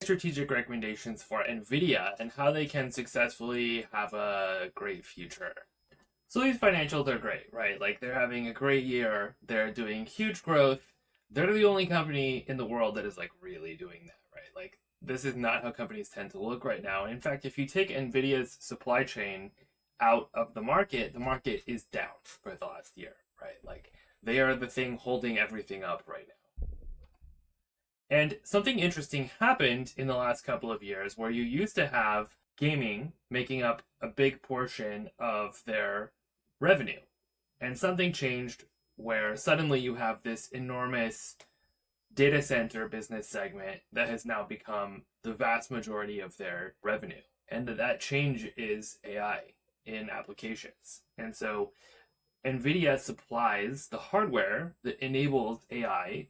Strategic recommendations for NVIDIA and how they can successfully have a great future. So these financials are great, right? Like they're having a great year, they're doing huge growth. They're the only company in the world that is like really doing that, right? Like this is not how companies tend to look right now. In fact, if you take NVIDIA's supply chain out of the market is down for the last year, right? Like they are the thing holding everything up right now. And something interesting happened in the last couple of years where you used to have gaming making up a big portion of their revenue. And something changed where suddenly you have this enormous data center business segment that has now become the vast majority of their revenue. And that change is AI in applications. And so NVIDIA supplies the hardware that enables AI,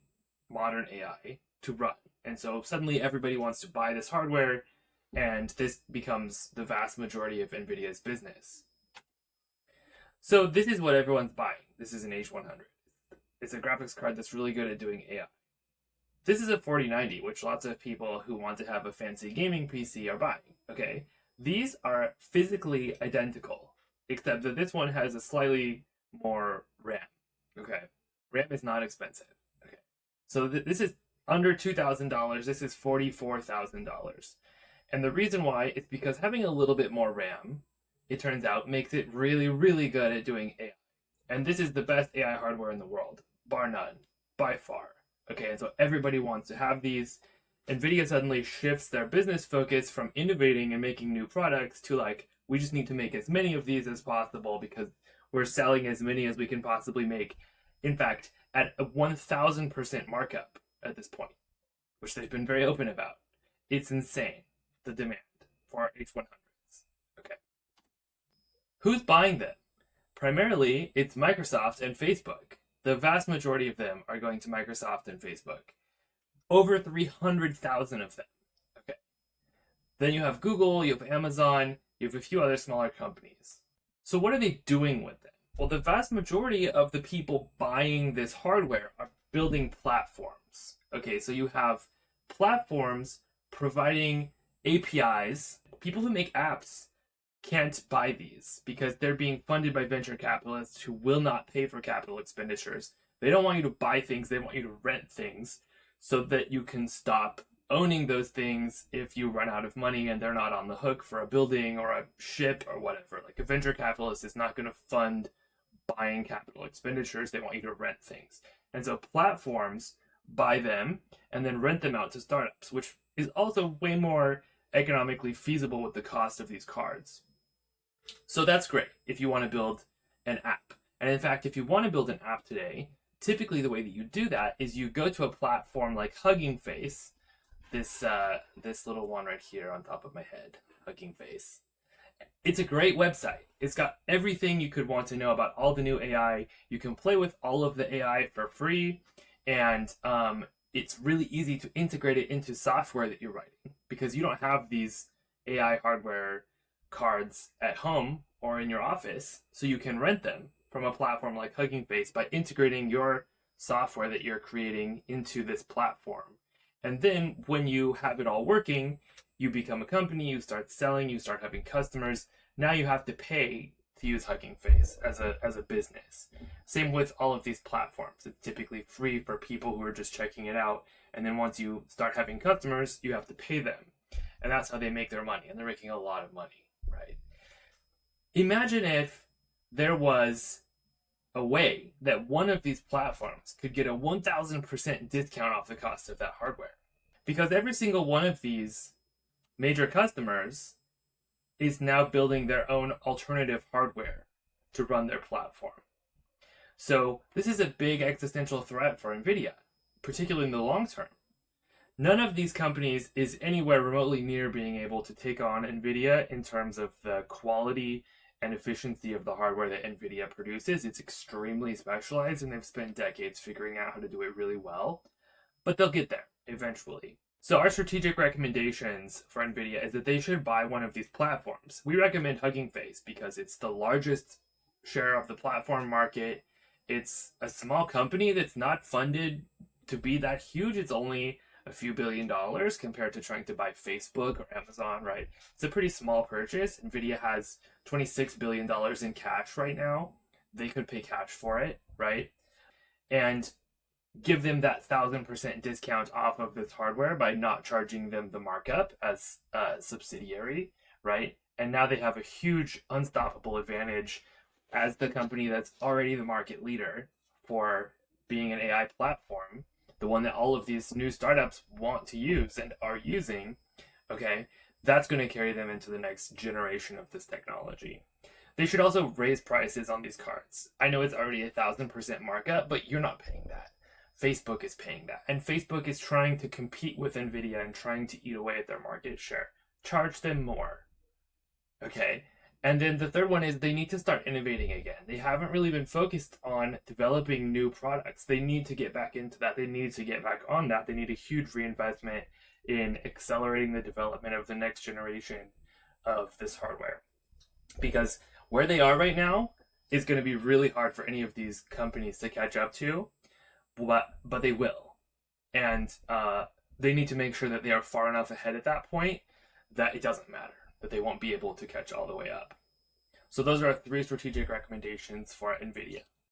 modern AI, to run. And so suddenly everybody wants to buy this hardware, and this becomes the vast majority of NVIDIA's business. So this is what everyone's buying. This is an H100. It's a graphics card that's really good at doing AI. This is a 4090, which lots of people who want to have a fancy gaming PC are buying. Okay, these are physically identical, except that this one has a slightly more RAM. Okay, RAM is not expensive. Okay, so this is under $2,000. This is $44,000. And the reason why is because having a little bit more RAM, it turns out, makes it really, really good at doing AI. And this is the best AI hardware in the world, bar none, by far. Okay, and so everybody wants to have these. NVIDIA suddenly shifts their business focus from innovating and making new products to like, we just need to make as many of these as possible because we're selling as many as we can possibly make. In fact, at a 1,000% markup at this point, which they've been very open about. It's insane, the demand for H100s. Okay. Who's buying them? Primarily, it's Microsoft and Facebook. The vast majority of them are going to Microsoft and Facebook. Over 300,000 of them. Okay. Then you have Google, you have Amazon, you have a few other smaller companies. So what are they doing with them? Well, the vast majority of the people buying this hardware are building platforms. Okay, so you have platforms providing APIs. People who make apps can't buy these because they're being funded by venture capitalists who will not pay for capital expenditures. They don't want you to buy things, they want you to rent things so that you can stop owning those things if you run out of money and they're not on the hook for a building or a ship or whatever. Like a venture capitalist is not going to fund buying capital expenditures, they want you to rent things. And so platforms buy them and then rent them out to startups, which is also way more economically feasible with the cost of these cards. So that's great if you want to build an app. And in fact, if you want to build an app today, typically the way that you do that is you go to a platform like Hugging Face, this little one right here on top of my head, Hugging Face. It's a great website. It's got everything you could want to know about all the new AI. You can play with all of the AI for free, and it's really easy to integrate it into software that you're writing because you don't have these AI hardware cards at home or in your office, so you can rent them from a platform like Hugging Face by integrating your software that you're creating into this platform. And then when you have it all working, you become a company, you start selling, you start having customers. Now you have to pay to use Hugging Face as a business. Same with all of these platforms. It's typically free for people who are just checking it out. And then once you start having customers, you have to pay them. And that's how they make their money. And they're making a lot of money, right? Imagine if there was a way that one of these platforms could get a 1,000% discount off the cost of that hardware. Because every single one of these major customers is now building their own alternative hardware to run their platform. So this is a big existential threat for NVIDIA, particularly in the long term. None of these companies is anywhere remotely near being able to take on NVIDIA in terms of the quality and efficiency of the hardware that NVIDIA produces. It's extremely specialized, and they've spent decades figuring out how to do it really well. But they'll get there eventually. So our strategic recommendations for NVIDIA is that they should buy one of these platforms. We recommend Hugging Face because it's the largest share of the platform market. It's a small company that's not funded to be that huge. It's only a few $1 billion compared to trying to buy Facebook or Amazon, right? It's a pretty small purchase. NVIDIA has $26 billion in cash right now. They could pay cash for it, right? And give them that 1,000% discount off of this hardware by not charging them the markup as a subsidiary, right? And now they have a huge unstoppable advantage as the company that's already the market leader for being an AI platform, the one that all of these new startups want to use and are using, okay? That's going to carry them into the next generation of this technology. They should also raise prices on these cards. I know it's already 1,000% markup, but you're not paying that. Facebook is paying that. And Facebook is trying to compete with NVIDIA and trying to eat away at their market share. Charge them more. Okay? And then the third one is they need to start innovating again. They haven't really been focused on developing new products. They need to get back into that. They need to get back on that. They need a huge reinvestment in accelerating the development of the next generation of this hardware. Because where they are right now is going to be really hard for any of these companies to catch up to. But they will. And they need to make sure that they are far enough ahead at that point that it doesn't matter, that they won't be able to catch all the way up. So those are our 3 strategic recommendations for NVIDIA.